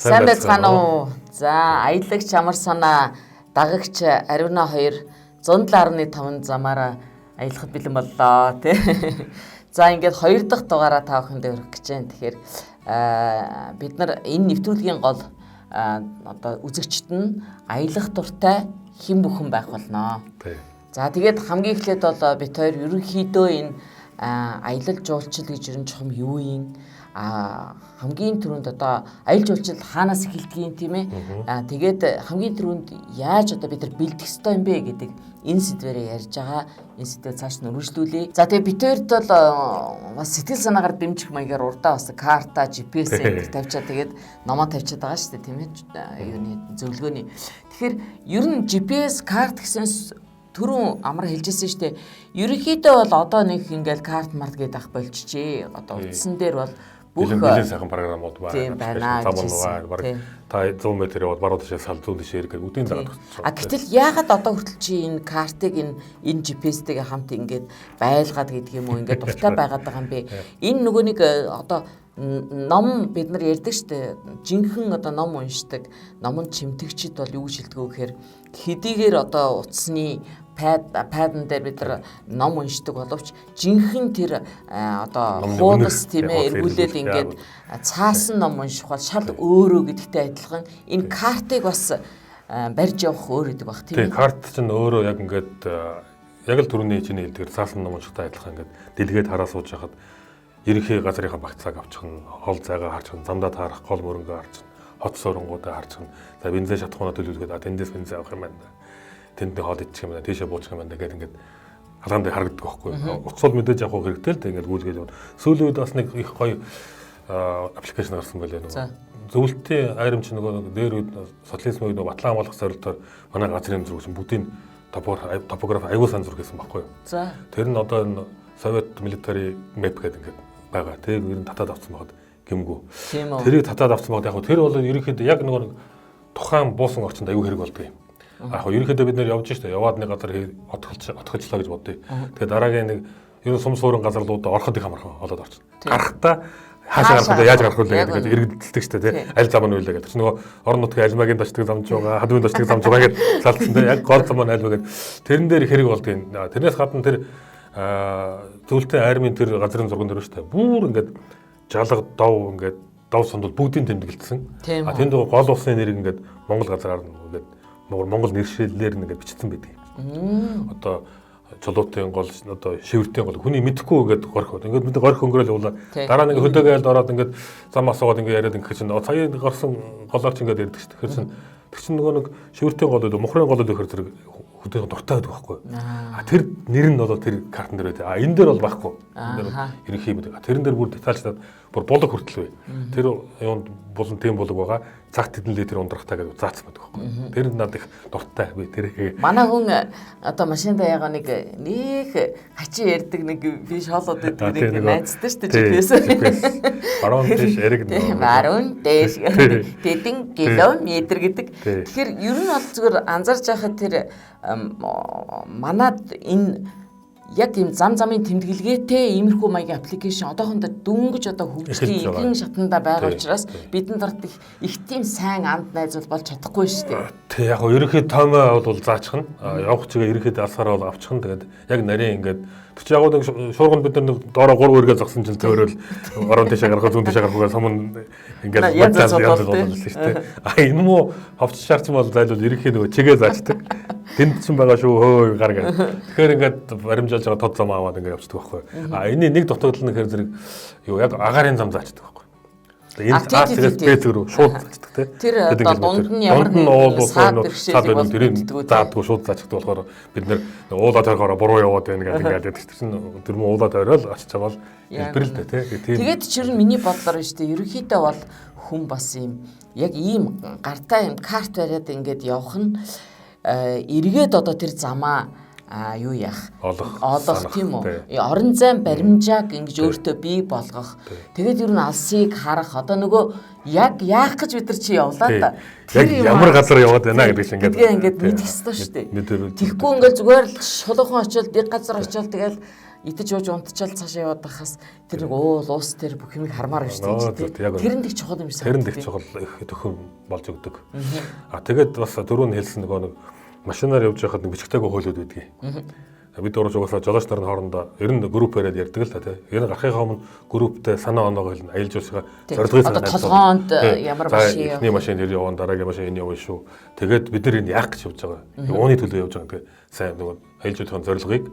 Сайн байцгаана уу? За, аялагч амар санаа дагагч Аривна 2 107.5 замаараа аялахад бэлэн боллоо тий. За, ингээд 2 дахь дугаараа та бүхэнд өргөх гэж байна. Тэгэхээр бид нар энэ нэвтрүүлгийн гол одоо үзэгчд нь аялах дуртай хэн бүхэн байх болно. Тий. За, тэгээд хамгийн эхлээд бол бид хоёр ерөнхийдөө энэ аялал жуулчил гэж ер нь чухам юу юм? Хамгийн түрүүнд одоо аялал жуулчил хаанаас эхэлдгийг тийм ээ. Тэгээд хамгийн түрүүнд яаж одоо бид нар бэлдэх ёстой юм бэ гэдэг энэ сэдвэрээ ярьж байгаа. Энэ сэдвээ цааш нь үргэлжлүүлье. За тэгээд бид хоёрт бол бас сэтгэл санаагаар дэмжих маягаар урдаа бас карта, GPS энэ тавьчаа тэгээд номоо тавьчаад байгаа шүү дээ тийм ээ. Юуны зөвлөгөөний. Тэгэхээр ер нь GPS карт гэсэн түрүүн амар хэлжсэн шүү дээ. Ерөнхийдөө бол одоо нэг ингээл карт март гэдэг ах болчихжээ. Одоо утсан дээр бол бүх нэлээд сайхан програмууд байна. Баг та 100 м яваад баруун тишээ сал зүүн тишээ ирэх гэдэг үдийн дагаад байна. Гэтэл яагаад одоо хүртэл чи энэ картыг энэ GPS-тэйгээ хамт ингээд байлгаад гэдэг юм уу ингээд дуртай байгаад байгаа юм бэ? Энэ нөгөө нэг одоо ном бид нар ярьдаг штэ жинхэнэ одоо ном уншдаг номонд чимтгчид бол юу шилдэг вэ гэхээр хэдийгээр одоо утасны падн дээр бид нар ном уншдаг боловч жинхэнэ тэр одоо хуудас тийм ээ эргүүлээд ингээд цаасан ном унших бол шал өөрөө гэдэгтэй адилхан энэ картыг бас барьж явах өөр гэдэг баг тийм ээ. Карт чинь өөрөө яг ингээд яг л түрүүний чиний хэлдгээр цаасан ном уншихтай адилхан ингээд дэлгээд хараа сууж хахад ерөнхий газрынхаа багцааг авчих нь, хол зайгаа харчих нь, замдаа таарах гол мөрөнгөө харчих нь, хот сөрөнгүүдээ харчих нь. За бензин шатхуунаа төлөвлөгээд тэндээс бензин авах юм байна. Тэнд хоол идчих юм байна. Тийшээ буучих юм байна гэдэг ингээд хаалган дээр харагддаг байхгүй юу? Утас бол мэдээж авах хэрэгтэй л дээ ингээд гүйлгээд явна. Сүүлийн үед бас нэг их гоё аппликейшн гарсан байлаа нөгөө. Зөвлөлтийн айрамч нөгөө дээр үед социализм үед нөгөө батлан амгаалах зорилтоор манай газрын зураг чинь бүгдийн топограф аюул сан зураг гэсэн байхгүй юу? За. Тэр нь одоо энэ Совет military map гэдэг ингээд байгаа. Тэр ер нь татаад авсан байгаад гэмгүү. Тэрийг татаад авсан байгаад яг тэр бол ерөнхийдөө яг нөгөө тухайн буусан орчинд аюу хэрэг болдгоо юм. Яг ерөнхийдөө бид нэр явж штэ яваад нэг газар отголчлаа гэж бодъё. Тэгээд дараагийн нэг ер нь сум суурин газарлуудаа ороход их амархан болоод орчихно. Гарахтаа хаашаа гарах вэ? Яаж гарах вэ гэдэг эргэлдэлдэг штэ тий. Аль зам нь үйлээ гэдэг. Чи нөгөө орон нутгийн альмагийн дашдаг замж байгаа, хадвын дашдаг замж байгаа гэж салцсан тий. Яг гол зам нь аль вэ гэдэг. Тэрэн дээр их хэрэг болдгоо. Тэрнээс гадна тэр зөвлөлтийн армийн тэр газрын зурган дээр шүү дээ. Бүр ингээд жалга дов ингээд дов сонд бол бүгдийн тэмдэглэсэн. Тэнд гол улсын нэрийг ингээд Монгол газраар ингээд Монгол нэршиллээр ингээд бичсэн байдаг. Одоо чулуутын гол одоо шивэртийн гол хүний мэдэхгүй ингээд горих. Ингээд мэдээ горих өнгөрөөл явуулаа. Дараа нэг хөдөөгөө айлд ороод ингээд зам асуугаад ингээд яриад ингээд чинь сая гарсан голоор ч ингээд ярьдаг шүү дээ. Тэр чинь нөгөө нэг шивэртийн гол үү мухрын гол үү гэхэр зэрэг хөдөөг дуртай байдаг байхгүй. Тэр нэр нь бол тэр картн дээр байдаг. Энэ дээр бол байхгүй. Энэ дээр ерөнхий мэд. Тэрэн дээр бүр детальчлаад бүр булаг хүртэл бай. Тэр юунд булан тийм булаг байгаа. Цагт хэдэн литр ундрахтаа гэж заацсан байдаг байхгүй. Тэр надад их дуртай би тэр. Манай хүн одоо машинда ягаа нэг хачин ярддаг нэг би шоолоод байдаг нэг найзтай шүү дээ GPS. Баруун дэш эрэг нөө. Баруун дэш тэдэн километр гэдэг. Тэгэхээр ер нь бол зүгээр анзаарч байхад тэр манад энэ яг ийм зам замын тэмдэглэгээтэй иймэрхүү маягийн аппликейшн одоохондоо дөнгөж одоо хөгжлийн ихэнх шатанда байгаа учраас бидэнд дард их тийм сайн амт найз болж чадахгүй шүү дээ. Тэг яг ерөнхий тоомоо бол заачих нь явах чигээ ерөнхийд алсаараа бол авчих нь тэгээд яг нарийн ингээд тэр чинь яг нэг шуурганд бид нар доороо 3 үргээ зогсон чинь төөрөөл орон тишээ гарах зүүн тишээ гарах сумн ингээд янз болчихсон шүү дээ. Энэ муу ховч шаарч бол зайлвал ерөнхий нөгөө чигээ заачдаг. Тэнд чинь байгаа шүү хөөе гар гэх. Тэгэхээр ингээд баримжаалж байгаа тод зам аваад ингээд явчихдаг байхгүй. Энэний нэг дутагдал нь хэрэг юу яг агарын зам заачдаг байхгүй. Энэ цаас бэт рүү шууд заачдаг тий. Тэр дунд нь ямар нэг саад байна тэрийг заадгүй шууд заачдаг болохоор бид нэр уулаа тойрохоор буруу яваад байна гэдэг чинь тэр муу уулаа тойрол очиж байгаа бол хэлбэр л дээ тий. Тэгээд чир миний бодлоор нь шүү дээ ерөнхийдөө бол хүн бас юм яг ийм гартаа юм карт бариад ингээд явах нь эргээд одоо тэр замаа юу яах олох тийм үү орон зайн баримжааг ингэж өөртөө бий болгох тэгээд ер нь алсыг харах одоо нөгөө яг яах гэж бид нар чи явлаа да яг ямар газар яваад байна гэдэг чинь ингээд мэдэх ёстой шүү дээ. Тэгэхгүй ингээд зүгээр л шулуухан очиод нэг газар очиод тэгэл идэж ууж унтчаал цаашаа яваад байхаас тэр нэг уул уус тэр бүх юмыг хармаар байна шүү дээ. Тэр нь их чухал юм шиг. Тэр нь их чухал их төхөн болж өгдөг. Тэгээд бас дөрөв нь хэлсэн нэг машинаар явж байхад нэг бичгтэйг хөөлөд байдгийг. Бид дөрөж угаасаа жолооч нарын хоорондоо ер нь групп яриад ярьдаг л та тийм. Ер нь гарахын өмнө групптэй санаа оноог хэлнэ. Аялал жуулчгаа зорилгыг санаа. Толгоонд ямар машин явах. Эхний машин тэр явна, дараагийн машин энэ явна шүү. Тэгээд бид нар энэ яах гэж явж байгаа. Ууны төлөө явж байгаа. Тэгээд сайн нөгөө аялал жуулчгийн зорилгыг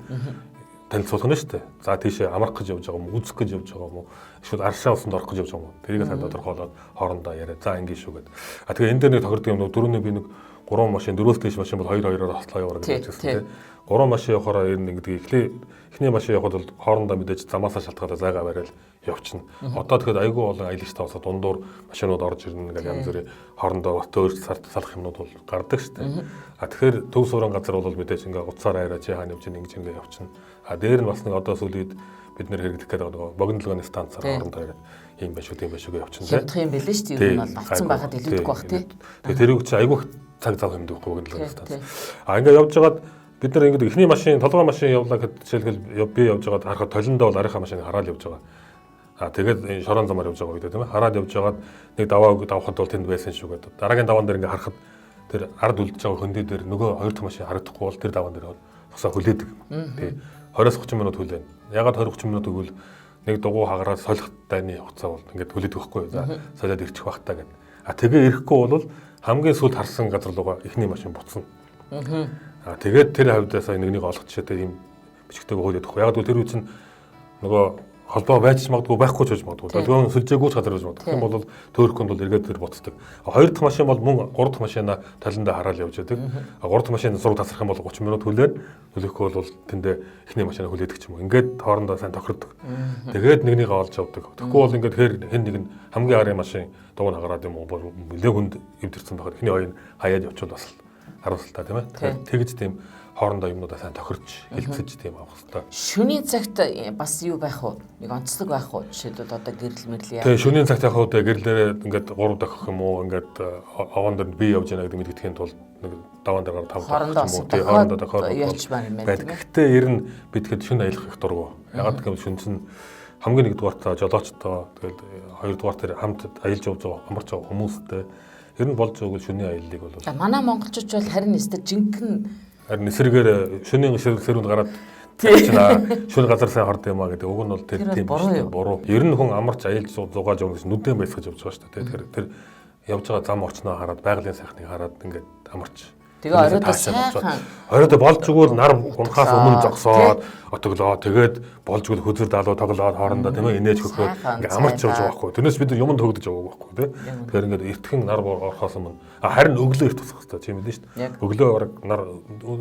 танилцуулах нь шүү дээ. За тийшээ амрах гэж явж байгаа юм, үзэх гэж явж байгаа юм уу? Эсвэл аршаа усанд орох гэж явж байгаа юм уу? Тэрийг сайн тодорхойлоод хоорондоо яриад. За ингэ шүү гэд. Тэгээ энэ дээр нэг тохирдог юм. Дөрөвний би нэг 3 машин, 4-өөс дээш машин бол 2-2-оор хослоо яваарай гэж хэлсэн тийм. 3 машин явахаараа ер нь ингэдэг эхний машин явахад бол хоорондоо мэдээж замаасаа шалтгаалаад зайгаа барайл явчихна. Одоо тэгэхээр айгүй олон аялагчтай болсоо дундуур машинууд орж ирнэ гэдэг янз бүрийн хоорондоо өөр салах юмнууд бол гардаг шүү дээ. Тэгэхээр төв суурин газар бол мэдээж ингээ уцаар айраа чи хаана явж ингэж ингээ явчихна. Дээр нь бас нэг одоо сүүлийн бид нэр хэрэглэх гэдэг нэг богинолгооны станцаар хоорондоо яриад ийм байх шүү тийм байх шүү гэж явчихна. Хямдах юм бэлээ шүү дээ. Ер нь бол авцсан байхад илүүдэг бах тий. Тэгээ тэрийг чи айгүй цаг зав хэмдэг богинолгооны станц. Ингээ явж байгаад бид нар ингэдэг эхний машин, толгой машин явлаа гэхэд жишээлбэл би явж байгаад харахад толиндоо бол арийнхаа машиныг хараад явж байгаа. Тэгээд шорон замаар явж байгаа үед тийм ээ. Хараад явж байгаад нэг давхад бол тэнд байсан шүү гэдэг. Дараагийн даван дээр ингээ харахад тэр ард үлдэж байгаа хөндөй дээр нөгөө хоёр дахь машин харагдахгүй бол тэр даван дээр тусаа хүлээдэг. Тий. 20-30 минут хүлээн. Ягаад 20-30 минут гэвэл нэг дугуй хагараад солих дайны хугацаа бол ингээд хүлээдэг байхгүй юу. За солиод ирчих бах та гэдэг. Тэгээ ирэхгүй бол хамгийн сүүлд харсан газар руугаа эхний машин буцна. Тэгээд тэр хавьдаа сая нэгнийг олгочихоо тийм бичгтэйг хөөлөд өгөх. Яг л тэр үчин нөгөө холбоо байж магадгүй байхгүй ч гэж магадгүй. Долгион сүлжээгүйч газар байж магадгүй. Тийм бол төөрхөнд бол эргээд тэр буцдаг. Хоёр дахь машин бол мөн гурав дахь машинаа талиндаа хараад явж байдаг. Гурав дахь машин зураг тасрах юм бол 30 минут хүлээн. Хүлээхгүй бол тэндээ эхний машинаа хүлээдэг ч юм уу. Ингээд хоорондоо сайн тохирдог. Тэгээд нэгнийг олж авдаг. Тэгэхгүй бол ингээд хэн нэг нь хамгийн арын машин дуг нагараад юм уу нэлээ хүнд эвдэрсэн байхад эхний хоёр нь хаяад явуул бас харуултаа тийм ээ. Тэгж тийм хоорондоо юмнуудаа сайн тохирч хэлцэж тийм авах хэрэгтэй. Шөнийн цагт бас юу байх вэ? Нэг онцлог байх уу? Жишээлбэл одоо гэрэл мэрэл яа. Тэгээ шөнийн цагт яг хөө гэрлээрээ ингээд 3 дахь юм уу ингээд овоон дээр би явж яана гэдэг мэдгэдэхийн тулд нэг даван дээр 5 дахь хоорондоо тохиолдол ялч байна юм тийм ээ. Гэхдээ ер нь бид тэгэхэд шөнө аялах их дургу. Ягаад гэвэл шөнөсөн хамгийн нэгдүгээртаа жолоочтой тэгэл хоёрдугаар тэр хамт аялж явж байгаа амарч байгаа хүмүүстэй ер нь болж өгвөл шөнийн аяллыг бол манай монголчууд бол харин өстө жинхэнэ харин эсрэгээр шөнийн сэрүүнд гараад шөнө газар сайн хорд юм а гэдэг уг нь бол тэр тийм буруу. Ер нь хүн амарч аялж зугааж явах гэж нүдэн байсгаж явж байгаа шүү дээ. Тэгэхээр тэр явж байгаа зам орчноо хараад байгалийн сайхныг хараад ингээд амарч тэгээ оройдоо болж өгвөл нар унахаас өмнө зогсоод отоглоо тэгээд болж өгвөл хөзөр даалуу тоглоод хоорондоо тийм ээ инээж хөхрөөд ингээд амарч явж байгаа байхгүй. Тэрнээс бид нар юмд хөгдөж яваагүй байхгүй тийм. Тэгэхээр ингээд эртхэн нар орохоос өмнө харин өглөө эрт тусах хэрэгтэй тийм ээ шүү дээ. Өглөө бараг нар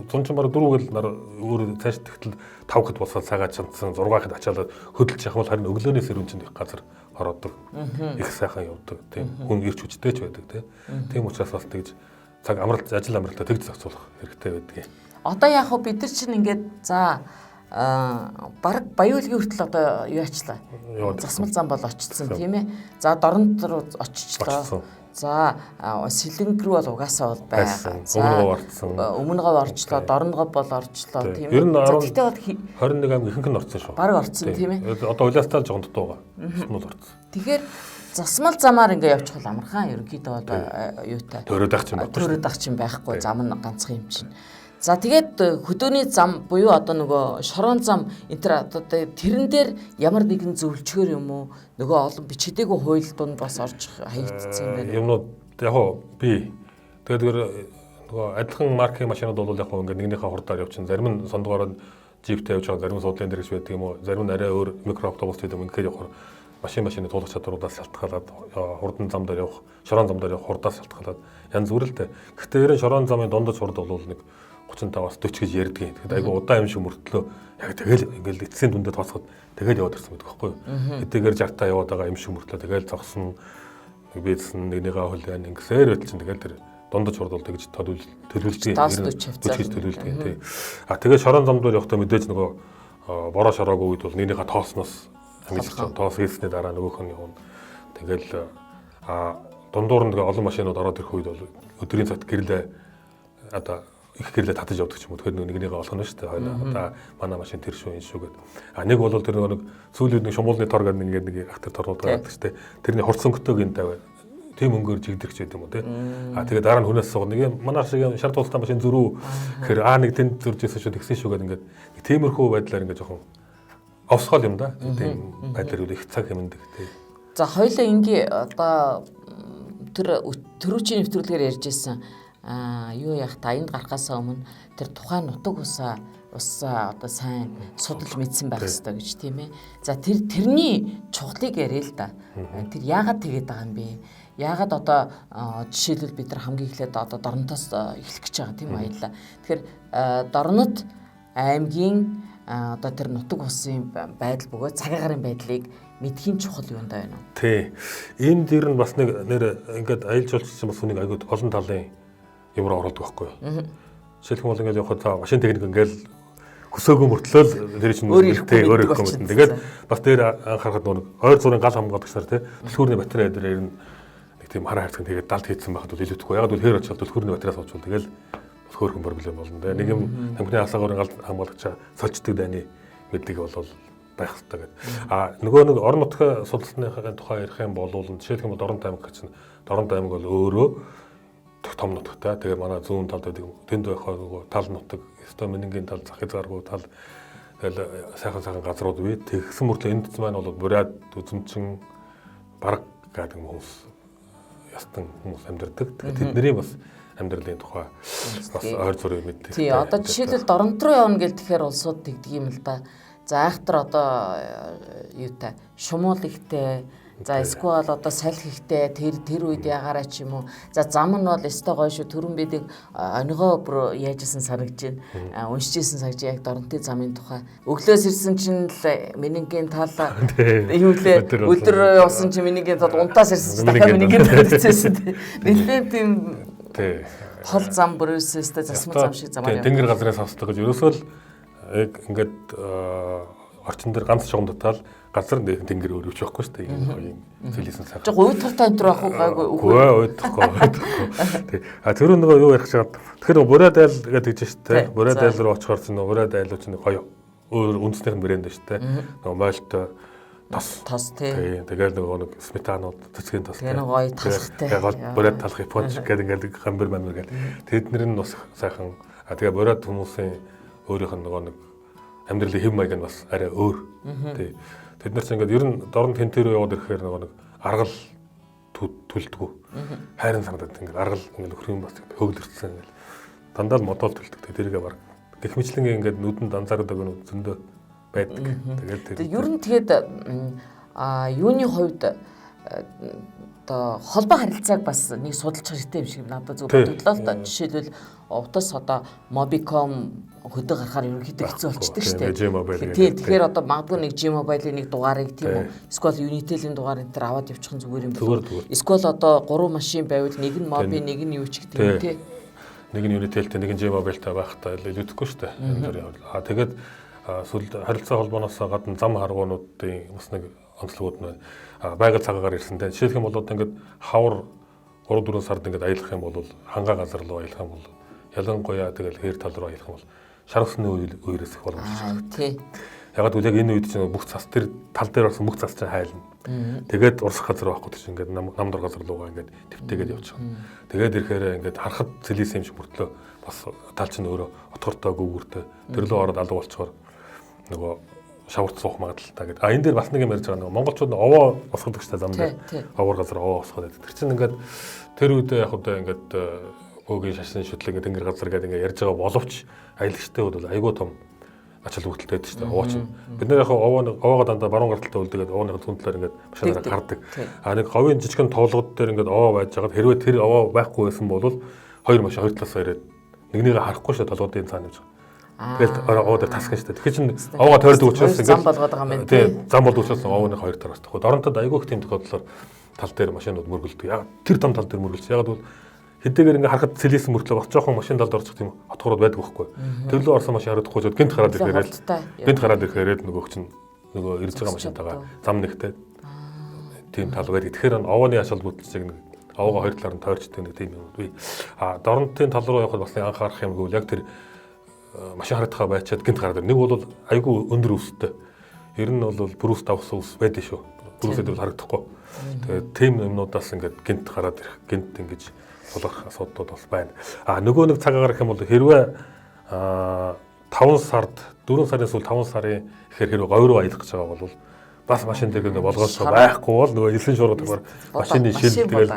цунчин бараг 4 гэл нар өөр цааш тэгтэл 5 хэд босоод цагаа чандсан 6 хэд ачаалаад хөдөлж явах бол харин өглөөний сэрүүн чинь их газар хороодог. Их сайхан явдаг тийм. Хүн ирч хүчтэй ч байдаг тийм. Тийм учраас бас тэгж цаг амралт ажил амралтаа тэгж зохицуулах хэрэгтэй байдаг. Одоо яг хөө бид нар чинь ингээд за баг Баяуулгийн хүртэл одоо юу ачлаа. Засмал зам бол очсон тийм ээ. За дорнод руу очичлаа. За сэлэнг рүү бол угаасаа бол байгаа. Өмнөгөө орчлоо, дорногоо бол орчлоо тийм ээ. Гэхдээ бол 21 ам ихэнх нь орсон шүү. Бараг орсон тийм ээ. Одоо улаастаа л жоохон дутуу байгаа. Засмал орсон. Тэгэхээр засмал замаар ингээ явчих бол амархан ерөнхийдөө бол юутай. Төрөөд ах чинь байхгүй зам нь ганцхан юм чинь. За тэгээд хөдөөний зам буюу одоо нөгөө шорон зам энэ төр одоо тэрэн дээр ямар нэгэн зөвлөчгөр юм уу нөгөө олон бичээдэггүй хууль дунд бас орж хаягдсан юм байна. Юмнууд яг хоо би тэгээд нөгөө адилхан маркийн машинууд бол яг хоо ингээ нэгнийхээ хурдаар явчихсан. Зарим нь сондгоор джиптэй явж байгаа, зарим нь судлын дээр гэж байдаг юм уу, зарим нь арай өөр микроавтобус гэдэг юм ингээд явахаар машины туулах чадваруудаас шалтгаалаад хурдан зам дээр явах, шорон зам дээр явах хурдаас шалтгаалаад янз бүр л дээ. Гэхдээ ерөн шорон замын дундаж хурд бол нэг 35-аас 40 гэж ярьдгийг. Тэгэхэд айгүй удаан юм шиг мөртлөө яг тэгэл ингээл эцсийн дүндээ тооцоход тэгэл яваад ирсэн байдаг байхгүй юу. Хэдийгээр 60-таа яваад байгаа юм шиг мөртлөө тэгэл зогсон бийсэн нэгнийгээ хөлөө ингэсээр байтал чинь тэгэл тэр дундаж хурд бол тэгж төлөвлөдөг. 40-ից төлөвлөдөг тий. Тэгээд шорон зам дээр явахдаа мэдээж нөгөө бороо шороогүй үед бол нэгнийгээ тоосноос хамгаалж тоос хийсний дараа нөгөөх нь явна. Тэгэл дундуур нь олон машинууд ороод ирэх үед бол өдрийн цагт гэрлээ одоо их гэрлээ татаж явдаг ч юм уу. Тэгэхээр нэгнийгээ олгоно шүү дээ. Хойлоо одоо манай машин тэр шүү энэ шүү гэдэг. А нэг бол тэр нэг сүүлийн нэг шумуулны тор гэдэг нэг ахтар торнууд гардаг шүү дээ. Тэрний хурцсөнгөтэйг энэ тавиа тийм өнгөөр жигдэрч гэдэг юм уу те. А тэгээд дараа нь хүнээс сууг нэг манай шиг шар тултаа машин зөрүү гэхээр нэг тэнд зурж ирсэн шүү тэгсэн шүү гэдэг ингээд тиймэрхүү байдлаар ингээд жоохон овсгол юм да. Тийм байдлаар их цаг хэмндэг те. За хоёлаа ингээ одоо тэр төрүүчийн нэвтрүүлгээр ярьжсэн юу яах та энд гарахаас өмнө тэр тухайн нутаг усаа одоо сайн судалж мэдсэн байх хэрэгтэй гэж тийм ээ. За тэрний чухлыг яриа л да. Тэр яагаад тэгээд байгаа юм бэ? Яагаад одоо жишээлбэл бид нар хамгийн эхлээд одоо Дорнотоос эхлэх гэж байгаа тийм аялла. Тэгэхээр Дорнот аймгийн одоо тэр нутаг усын байдал бөгөөд цагаан гарын байдлыг мэдхийн чухал юм даа байна уу? Тий. Энд дэр нь бас нэг нэр ингээд аялал жуулчсан бас хүнийг аягүй олон талын юмроо оролдог байхгүй юу? Жишээлх юм бол ингээд явахад за машин техник ингээд хөсөөгөө мөртлөөл тэр чинь өөр их юм. Тэгээд бас дээр анхаарахад нэг ойр зургийн гал хамгаалагчаар тий түлхүүрний батарей дээр нэг тийм хараа хайрцаг тэгээд далд хийсэн байхад бол илүүдэхгүй. Яг бол хээр очил түлхүүрний батарейс оочвол тэгэл хөөрхөн проблем болно тий. Нэг юм тамхины асаагаар гал хамгаалагчаа сольчдаг дайны мэдлэг бол байх хэрэгтэй гэдэг. А нөгөө нэг орон нутгийн судалсныхаа тухай ярих юм бол жишээлх юм бол Дорнот аймаг гэж чинь Дорнот аймаг бол өөрөө том нутагтай. Тэгээ манай зүүн талд байдаг тэнд байхаа нөгөө тал нутаг, Эстомингийн тал, Захид гаргуу тал тэгэл сайхан газрууд бий. Тэгсэн мөртлөө энд маань бол буряд үзэмчин бараг гэдэг хүмүүс ястан хүмүүс амьдардаг. Тэгээ тэдний бас амьдралын тухай бас ойр зургийг мэддэг. Тий, одоо жишээлбэл Дорнот руу явна гэл тэгэхээр улсууд тэгдэг юм л да. За айхтар одоо юутай шумуул ихтэй. За эсвэл одоо салхи ихтэй тэр үед ягаараа ч юм уу. За зам нь бол өстой гоё шүү. Төрөн бидийг онигоо бүр яажсэн санагдаж байна. Уншижсэн санагдаж яг Дорнотын замын тухай. Өглөөс ирсэн чинь л минийгийн тал юу лээ өдөр явсан чинь минийгийн тал унтаас ирсэн чинь дахиад минийгийн тал ирсэн. Нэлээд тийм хол зам бүр өсөстэй засмал зам шиг замаар. Тэнгэр газраас авсдаг гэж ерөөсөө л яг ингээд орчин дээр ганц шугам дутаал газар дээр тэнгэр өрөвч байхгүй шүү дээ. Ийм зэлсэн цаг. Жог уйд тавтай энэ байхгүй гайгүй үгүй. Уйдахгүй. А тэр нөгөө юу ярих чад. Тэгэхээр бурайд айл гэдэг гэж шүү дээ. Бурайд айл руу очихоор чинь бурайд айлуу чинь гоё өөр үндснийх нь брэнд шүү дээ. Нөгөө мойлтой тас тий. Тэгээд нөгөө нэг сметанууд цэцгийн тас. Тэгээд гоё талхтай. Тэгээд бурайд талх японч гэдэг ингээд гамбар мамир гэдэг. Тэднэр нь бас сайхан. А тэгээд бурайд хүмүүсийн өөрийнх нь нөгөө нэг амьдралын хэв маяг нь бас арай өөр. Тий. Тэд нар ч ингээд ер нь Дорнот тентээр яваад ирэхээр нөгөө нэг аргал төлдөг. Хайрын санагдаад ингээд аргал ингээд нөхрийн бас хөглөрцсөн ингээд дандаа л модол төлдөг. Тэрийгээ баг гэх мэтлэн ингээд нүдэнд анзаардаг нэг зөндөө байдаг. Тэгээд ер нь тэгээд юуны хувьд одоо холбоо харилцааг бас нэг судалж хэрэгтэй юм шиг надад зөв бодлоо л да. Жишээлбэл утас одоо Mobicom хөдөө гарахаар ерөнхийдөө хэцүү болчихдээ шүү дээ. Тэгэхээр одоо магадгүй нэг G-Mobile-ийн нэг дугаарыг тийм үү эсвэл Unitel-ийн дугаар энэ төр аваад явчих нь зүгээр юм байна. Эсвэл одоо 3 машин байвал нэг нь Mobi, нэг нь юу ч гэдэг юм тий. Нэг нь Unitel-тэй, нэг нь G-Mobile-тэй байхдаа илүүдэхгүй шүү дээ. Энэ төр явал. Тэгээд сүүлд харилцаа холбооноос гадна зам харгуунуудын бас нэг онцлогуд нь байгаль цагаагаар ирсэн дээ. Жишээлх юм бол одоо ингээд хавар 3-4 сард ингээд аялах юм бол хангаа газар руу аялах юм бол ялангуяа тэгэл хээр тал руу аялах юм бол шар усны үерээс их боломжтой. Тий. Ягаад гэвэл яг энэ үед чинь бүх цас тэр тал дээр орсон бүх цас чинь хайлна. Тэгээд урсах газар байхгүй чинь ингээд намдор газар руугаа ингээд твтээгээд явчих. Тэгээд ирэхээр ингээд харахад цэлийсэн юм шиг мөртлөө бас тал чинь өөрөө отгортой гүүгүүртэй тэр лөө ороод алга болчихоор нөгөө шаварт суух магадaltaа гэдэг. А энэ дээр бас нэг юм ярьж байгаа нөгөө монголчууд овоо босгодог ч зам дээр овоор газар овоо босгоод байдаг. Тэр чинь ингээд тэр үед яг одоо ингээд өөгийн шашин шүтлэг ингээд тэнгэр газар гэдэг ингээд ярьж байгаа боловч аялагчтай бол айгүй том ачаал хүртэлтэй байдаг шүү дээ. Овоо чинь. Бид нэр яг овоогоо дандаа баруун гарталтай үлдээгээд овооны түн талаар ингээд машинаараа гардаг. А нэг говийн жижигхэн тоолгод дээр ингээд овоо байж байгаад хэрвээ тэр овоо байхгүй байсан бол хоёр машин хоёр талаас ирээд нэгнийгээ харахгүй шүү толгодын цаана явж байгаа. Тэгэл овоо дээр тасган шүү дээ. Тэгэхээр чинь овоо тойрдог учраас ингээд зам болгоод байгаа юм байна. Тийм, зам болдог учраас овооны хоёр тараас тохиод. Доронтод айгүй их тийм тохиолдлоор тал дээр машинууд мөргөлдөг. Яг тэр том тал дээр мөргөлж. Яг бол хэдийгээр ингээ харахад цэлийсэн мөртлөө бас жоохон машин талд орчих тийм отгорууд байдаг байхгүй. Тэр лөө орсон машин харагдахгүй зөд гинт гараад ирэхээр нөгөө чинь нөгөө ирж байгаа машинтайгаа зам нэгтэй тийм тал байдаг. Тэгэхээр овооны ачаал бүтэлцийг нэг Говьгоо хоёр талаар нь тойрчдаг нэг тийм юм би. Дорнотын тал руу явахад бас нэг анхаарах юм гэвэл яг тэр машин харагдахаа байчаад гинт гараад нэг бол айгүй өндөр өстэй. Ер нь бол Брюс давс ус байдаг шүү. Брюсэд бол харагдахгүй. Тэгээд тийм юмнуудаас ингээд гинт гараад ирэх, гинт ингэж тулгарх асуудлууд бас байна. Нөгөө нэг цаг агаар гэх юм бол хэрвээ 5 сард 4 сарын сүүл 5 сарын ихээр хэрвээ говь руу аялах гэж байгаа бол бас машин дээр ингээд болгоосоо байхгүй бол нөгөө 9 шуурга такаар машины шил тэгэл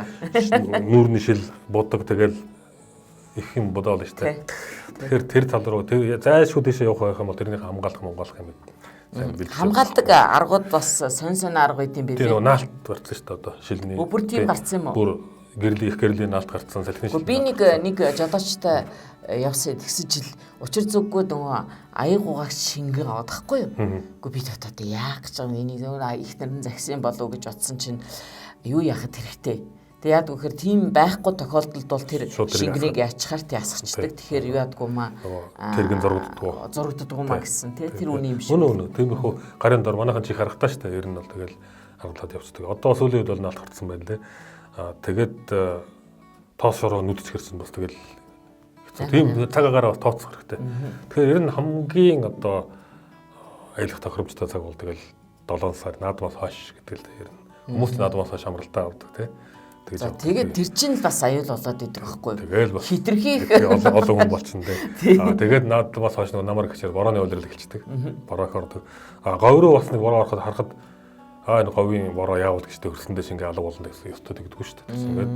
нүүрний шил будаг тэгэл их юм бодоол шүү дээ. Тэгэхээр тэр тал руу тэр зайлшгүй дэше явах байх юм бол тэрнийг хамгаалах юм. Хамгаалдаг аргууд бас сонь арга байт юм билээ. Тэр наалт гарсан шүү дээ одоо шилний. Бүр тийм гарсан юм уу? Бүр гэрлийн наалт гарсан салхины шил. Би нэг жолоочтой явсан тэгсэн жил учир зүггүй нөгөө аяагуугаач шингээ аваад тахгүй юу? Гэхдээ би татаад яах гэж байгаа энийг их нарийн загсан болов гэж бодсон чинь юу яахад хэрэгтэй. Тэгээ яад гэхээр тийм байхгүй тохиолдолд бол тэр шингэнийг ячхаар тий асгачдаг. Тэгэхээр юу яадгүй маа тэргэн зурагддаг маа гэсэн тий тэр үний юм шиг. Үнэ тийм их гарын дор манайхан чих харахтаа штэ ер нь бол тэгэл харгалаад явцдаг. Одоо сүүлийн үед бол наалт гарсан байна лээ. Тэгээд тоос шороо нүдч гэрсэн бас тэгэл тийм цаг агаараа тооцох хэрэгтэй. Тэгэхээр ер нь хамгийн одоо аялах тохиромжтой цаг бол тэгэл 7 сар наадмаас хойш гэдэг л ер нь хүмүүс наадмаас хойш амралтаа авдаг тий. Тэгээд тэр чинь бас аюул болоод идэг байхгүй. Тэгэл бас хитрхийх олон хүн болчихно тий. Тэгээд наадмаас хойш намар гэчээр борооны үйлрэл эхэлчихдэг. Бороо ордог. Говь руу бас нэг бороо ороход харахад энэ говийн бороо яавал гэж төрсөндөө шингээ алга болно гэсэн ёстой тэгдэггүй шүү дээ. Тэгээд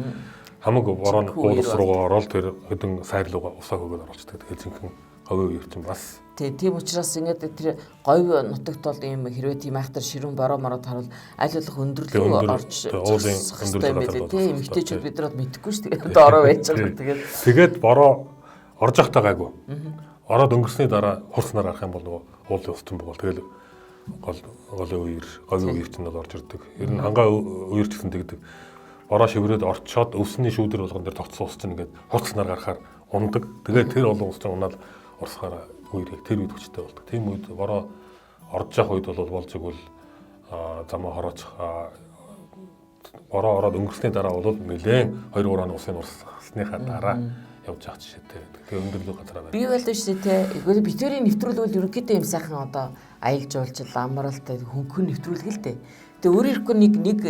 хамаг борооны уулс руугаа ороод тэр хэдэн сайр руугаа усаа хөгөөд оруулцдаг. Тэгээд зинхэн говийн үер чинь бас тийм учраас ингээд тэр говь нутагт бол ийм хэрвээ тийм айхтар ширүүн бороо мороод харуул аль болох өндөрлөө орж өндөрлөө тийм эмгтээчүүд бидрээд мэдэхгүй ш тэгээд ороо байж байгаа. Тэгээд бороо орж явахтаа гайгүй. Ороод өнгөрсний дараа хурцнаар гарах юм бол нөгөө уулын устын бол тэгэл голын үер, говийн үер чинь бол орж ирдэг. Ер нь хангаа үер ч гэсэн тэгдэг. Бороо шиврээд орчоод өвсний шүүдэр болгон дээр тогтсон ус чинь ингээд хурцнаар гарахаар ундаг. Тэгээд тэр олон ус чинь унаад урсахаараа үерийг тэр үед хүчтэй болдог. Тийм үед бороо орж явах үед бол болж игэл замаа хороочих бороо ороод өнгөрсний дараа бол нэлээд 2 урaan усын урсгалсныхаа дараа явж явах жишээтэй. Тэгээ өндөрлөө газараа байна. Би байлаа шүү дээ. Тэгвэл битүүрийн нэвтрүүлгүүл ерөнхийдөө юм сайхан одоо аялал жуулчлал амралтай хөнгөн нэвтрүүлэг л дээ. Тэгээ өөр ирэхгүй нэг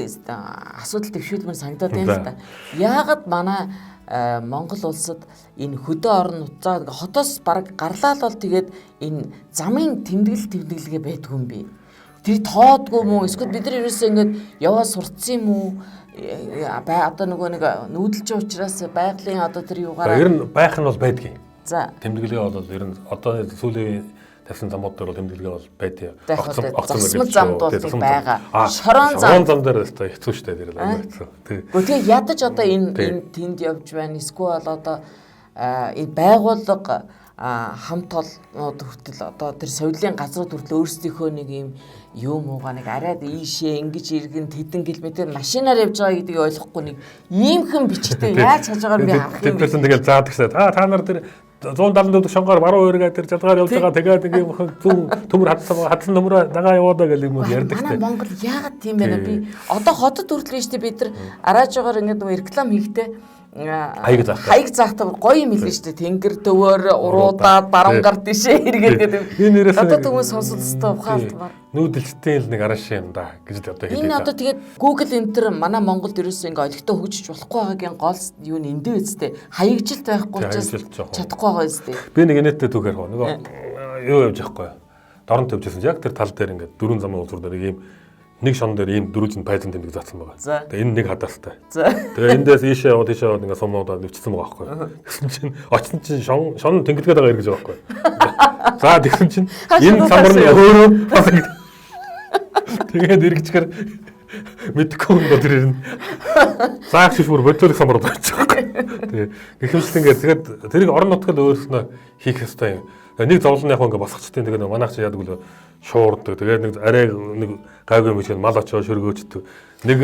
асуудал төвшүүлмээр санагдаад байна л да. Яагаад манай Монгол улсад энэ хөдөө орон нутгаа хотоос бараг гарлаа л бол тэгээд энэ замын тэмдэглэгээ байдгүй юм би. Тэр тоодгүй мүү эсвэл бид нар ерөөсөө ингэж яваа сурцсан юм уу? Одоо нөгөө нэг нүүдэлж учраас байгалийн одоо тэр юугаараа ер нь байх нь бол байдгийн. За тэмдэглэгээ бол ер нь одоо сүүлийн тавьсан замууд дээр бол тэмдэглэгээ бол байдаг. Огцом замд бол байгаа. Шорон зам дээр өстой хэцүү штэй тэр л амар хэцүү. Тэгээ ядаж одоо энэ тэнд явж байна. Эсвэл одоо энэ байгууллага хамт олнууд хүртэл одоо тэр соёлын газрууд хүртэл өөрсдийнхөө нэг юм юу муугаа нэг арайд ийшээ ингэж иргэн тэдэн километр машинаар явж байгаа гэдгийг ойлгохгүй нэг иймхэн бичгтэй яаж хийж байгааг би харах юм. Тэдэрсэн тэгэл заадаг шээ. Та нар тэр 174 шонгоор баруун өргөө тэр чадгаар явж байгаа тэгээд ингээм зүүн төмөр хадсан төмөр дагаа яваад байгаа юм уу ярьдаг шээ. Манай Монгол яагаад тийм байна би одоо хотод хүртэл шүү дээ бид нар араажгаар ингээд нөгөө реклам хийхдээ хаяг заахтаа гоё юм хэлнэ шүү дээ. Тэнгэр төвөөр уруудаад баруун гар тишээ эргээд гэдэг. Энэ нэрээс одоо хүмүүс сонсолцтой ухаалтмаар. Нүүдэлчтэй л нэг арашаа юм да гэж одоо хэлээ. Энэ одоо тэгээд Google Enter манай Монголд ерөөсөө ингээ олигтой хөгжиж болохгүй байгаагийн гол юу нь эндээ үстэй. Хаягжилт байхгүй учраас чадахгүй байгаа үстэй. Би нэг инээдтэй түүхээр хоо нөгөө юу явж байхгүй. Дорн төвчсэн яг тэр тал дээр ингээ дөрвөн замын уулзуур дээр ийм нэг шон дээр ийм дөрвөн пайзан тэмдэг заасан байгаа. Тэгээ энэ нэг хадаастай. Тэгээ эндээс ийшээ яваад тийшээ яваад ингээ сумуудаа нэвчсэн байгаа байхгүй. Тэгсэн чинь очсон чинь шон тэнгэлгээд байгаа гэж байгаа байхгүй. За тэгсэн чинь энэ самбар нь өөрөө тэгээд эргэжгээр мэдхгүй юм бол тэр ирнэ. Заагч бүр бодлох самбар болчих. Тэгээ гэхэмжлэнгээр тэгээд тэрийг орон нутгад өөрснөө хийх ёстой юм. Нэг зовлон яг ингээ босгочтой тэгээ манайх чи яадаг л шуурдаг. Тэгээд нэг арай нэг гайгүй юм шиг мал очоо шөргөөчдөг. Нэг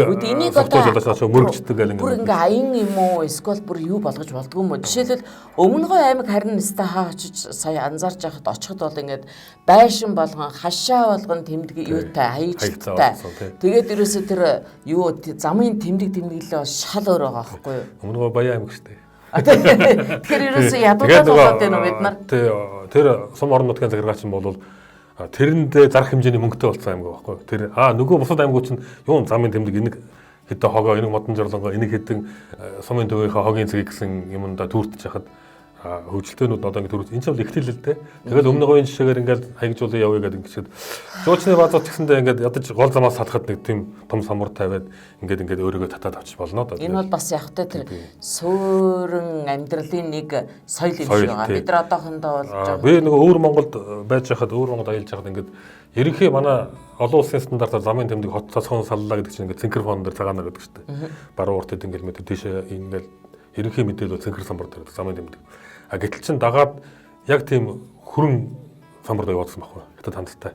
согтуулж очоо мөрөгчдөг гэл бүр ингээ аян юм уу эсвэл бүр юу болгож болдгоо юм уу? Жишээлбэл Өмнөгөө аймаг харин нэстэ хаа очиж сая анзаарч байхад очиход бол ингээд байшин болгон хашаа болгон тэмдэг юутай хаяжтай. Тэгээд ерөөсөө тэр юу замын тэмдэглэлээ шал өөр байгаа байхгүй юу? Өмнөгөө баян аймаг шүү дээ. Тэгэхээр ерөөсөө ядуудаад болоод байна уу бид нар? Тэр сум орон нутгийн захиргаач нь бол тэрэндээ зарах хэмжээний мөнгөтэй болсон аймаг байхгүй. Тэр нөгөө бусад аймагуд чинь юу замын тэмдэг энийг хэдэн хогоо энийг модон жорлонгоо энийг хэдэн сумын төвийнхаа хогийн цэгийг гэсэн юмдаа түүртэж хахад хөгжилтөөнүүд одоо ингэ төрөж энэ ч бол ихтэл л дээ. Тэгэл өмнө говийн жишээгээр ингээд хаягжуулаа явъя гэдэг ингэчихэд жуучны базар гэсэндээ ингээд ядаж гол замаас салахад нэг тийм том самбар тавиад ингээд өөрийгөө татаад авчих болно доо. Энэ бол бас явахтай тэр суурин амьдралын нэг соёл юм шиг байгаа. Бид нар одоохондоо бол би нэг өвөр Монголд байж байхад өвөр Монголд аялж байхад ингээд ерөнхий манай олон улсын стандартаар замын тэмдэг хот цацхон саллаа гэдэг чинь ингээд цэнхэр фон дээр цагаанаар гэдэг шүү дээ. Баруун урт хэдэн километр тийшээ ингээд ерөнхий мэдээлэл цэнхэр самбар дээр замын тэмдэг. Гэтэл чин дагаад яг тийм хүрэн самбар дээр явуулсан байхгүй хятад хандтай.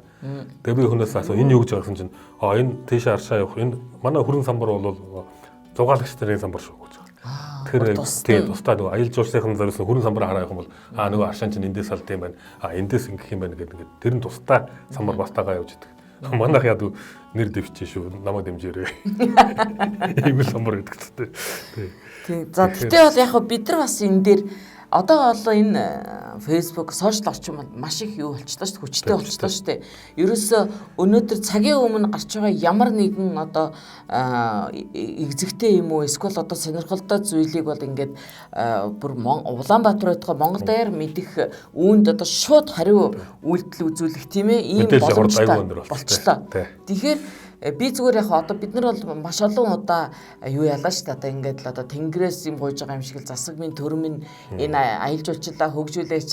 Тэгээ би хүнээс асуу энэ юу гэж байгасан чинь энэ тийшээ аршаа явах энэ манай хүрэн самбар бол зугаалагч нарын самбар шүү гэж байгаа. Тэр тийм тусдаа нөгөө аялал жуулчлалын зориулсан хүрэн самбар хараа явах юм бол нөгөө аршаан чинь эндээс салд юм байна. Эндээс ингэх юм байна гэдэг ингээд тэр нь тусдаа самбар бастагаа явж идэг. Манайх яд нэр дэвчээ шүү намайг дэмжээрэй. Ийм самбар гэдэг чинь. Тийм. За тэгтээ бол яг бид нар бас энэ дээр одоо бол энэ Facebook, сошиал орчин маш их юу болчихлоо шүү дээ, хүчтэй болчихлоо шүү дээ. Ерөөсөө өнөөдөр цагийн өмнө гарч байгаа ямар нэгэн одоо экзэгтэй юм уу эсвэл одоо сонирхолтой зүйлийг бол ингээд бүр Улаанбаатар байтугай Монгол даяар мэдих үүнд одоо шууд хариу үйлдэл үзүүлэх тийм ээ ийм боломжтой болчихлоо. Тэгэхээр би зүгээр яг одоо бид нар бол маш олон удаа юу ялаа шүү дээ. Одоо ингээд л одоо тэнгэрээс юм гуйж байгаа юм шиг л засагмын төрмөн энэ аялал жуулчлалаа хөгжүүлээч,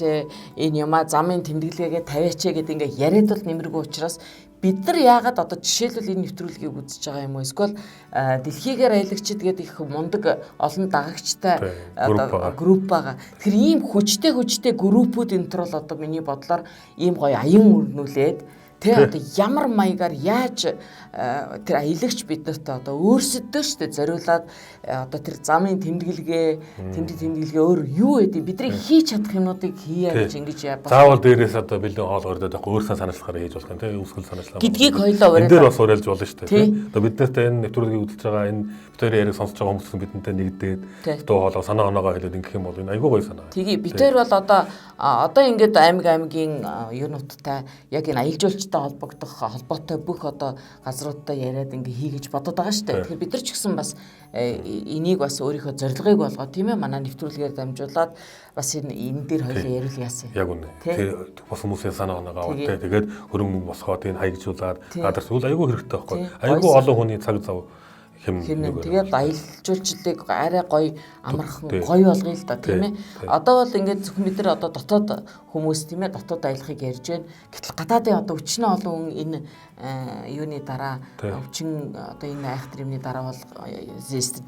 энэ юмаа замын тэмдэглэгээ тавиач гэдэг ингээд яриад бол нэмэргүй учраас бид нар яагаад одоо жишээлбэл энэ нэвтрүүлгийг үзэж байгаа юм уу? Эсвэл дэлхийгээр аялагчид гэдэг их мундаг олон дагагчтай одоо групп байгаа. Тэгэхээр ийм хүчтэй группүүд энэ төр бол одоо миний бодлоор ийм гоё аян өрнүүлээд тэр одоо ямар маягаар яаж тэр аялагч биднэрт одоо өөрсдөө штэ зориулаад одоо тэр замын тэмдэглэгээ өөр юу гэдэг бидний хийж чадах юмнуудыг хийя гэж ингэж яа. Заавал дээрээс одоо бэлэн хоол өрдөөд авах өөрсдөө санаачлахаараа хийж болох юм тийм үсгэл санаачлаа. Гэдгийг хоёлоо уриалж. Энэ дээр бас уриалж болно штэ тийм. Одоо биднэрт энэ нэвтрүүлгийг үзэж байгаа энэ битүүрийн яриг сонсож байгаа хүмүүс бидэнтэй нэгдээд дуу хоолой санаа оноогоо хэлээд ингэх юм бол энэ айгүй гоё санаа. Тэгээ битүүр бол одоо ингээд аймгийн юунуудтай яг энэ аялал жуулчтай холбогдох холбоотой бүх одоо газруудтай яриад ингээ хийгэж бодоод байгаа шүү дээ. Тэгэхээр бид нар ч гэсэн бас энийг бас өөрийнхөө зорилгыг болгоо тийм ээ манай нэвтрүүлгээр дамжуулаад бас энэ дээр хоёул яриул яасан. Яг үнэ. Тэр бас хүмүүсийн санаа оноогоо аваад тэгээд хөрөнгө мөнгө босгоод энэ хаягжуулаад гадарч үл айгүй хэрэгтэй байхгүй. Айгүй олон хүний цаг зав хэмнэн. Тэгээд аялал жуулчлалыг арай гоё амархан гоё болгоё л да тийм ээ. Одоо бол ингээд зөвхөн бид нар одоо дотоод хүмүүс тийм ээ дотоод аялахыг ярьж байна. Гэтэл гадаадын одоо өчнөө олон энэ юуны дараа өвчин одоо энэ айхтар юмны дараа бол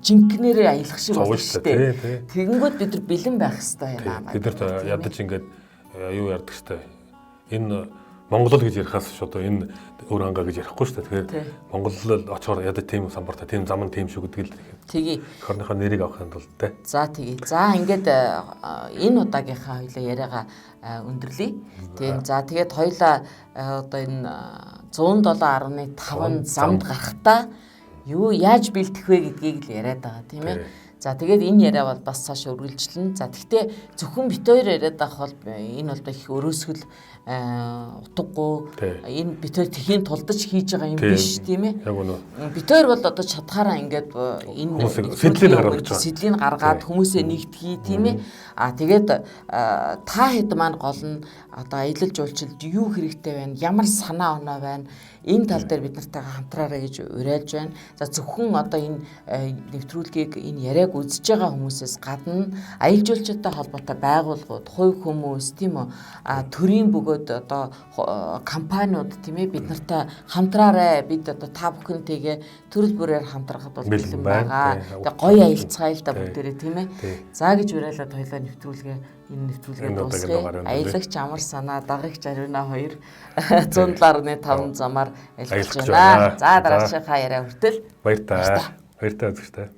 жинкнээр аялах шиг болно шүү дээ. Тэгэнгүүт бид нар бэлэн байх хэрэгтэй юм аа. Бид нарт ядаж ингээд юу ярьдаг шүү дээ. Энэ Монгол гэж ярихаас шууд энэ өөр хангаа гэж ярихгүй шүү дээ. Тэгэхээр Монгол очоор ядаж тийм самбартай тийм зам нь тийм шүү гэдэг л тгий. Орныхоо нэрийг авахын тулд те. За тгий. За ингээд энэ удаагийнхаа хоёлаа яриагаа өндөрлөе. Тийм. За тэгээд хоёлаа одоо энэ 107.5 замд гарахтаа юу яаж бэлтэх вэ гэдгийг л яриад байгаа тийм ээ. За тэгээд энэ яриа бол бас цааш үргэлжлэнэ. За тэгтээ зөвхөн бит хоёр яриад байх бол энэ бол их өрөөсгөл утгагүй энэ бит хоёр тэхийн тулдаж хийж байгаа юм биш тийм ээ. Яг үнэ. Бит хоёр бол одоо чадхаараа ингээд энэ сэдлийн гаргаад хүмүүсээ нэгтгэе тийм ээ. Тэгээд та хэд маань гол нь одоо аялал жуулчлалд юу хэрэгтэй байна? Ямар санаа оноо байна? Энэ тал дээр бид нартайгаа хамтраарай гэж уриалж байна. За зөвхөн одоо энэ нэвтрүүлгийг энэ яриаг яг үзэж байгаа хүмүүсээс гадна аялал жуулчлалтай холбоотой байгууллагууд, хувь хүмүүс тийм үү төрийн бөгөөд одоо компаниуд тийм ээ бид нартай хамтраарай, бид одоо та бүхэнтэйгээ төрөл бүрээр хамтрахад бол бэлэн байгаа. Тэгээ гоё аялцгаая л да бүгдээрээ тийм ээ. За гэж уриалаад хоёлаа энэ нэвтрүүлгээ дуусгая. Аялагч амар санаа, дагагч Ариуна 2 107.5 замаар аялж байна. За дараагийн яриа хүртэл баяр та үзэгчтэй.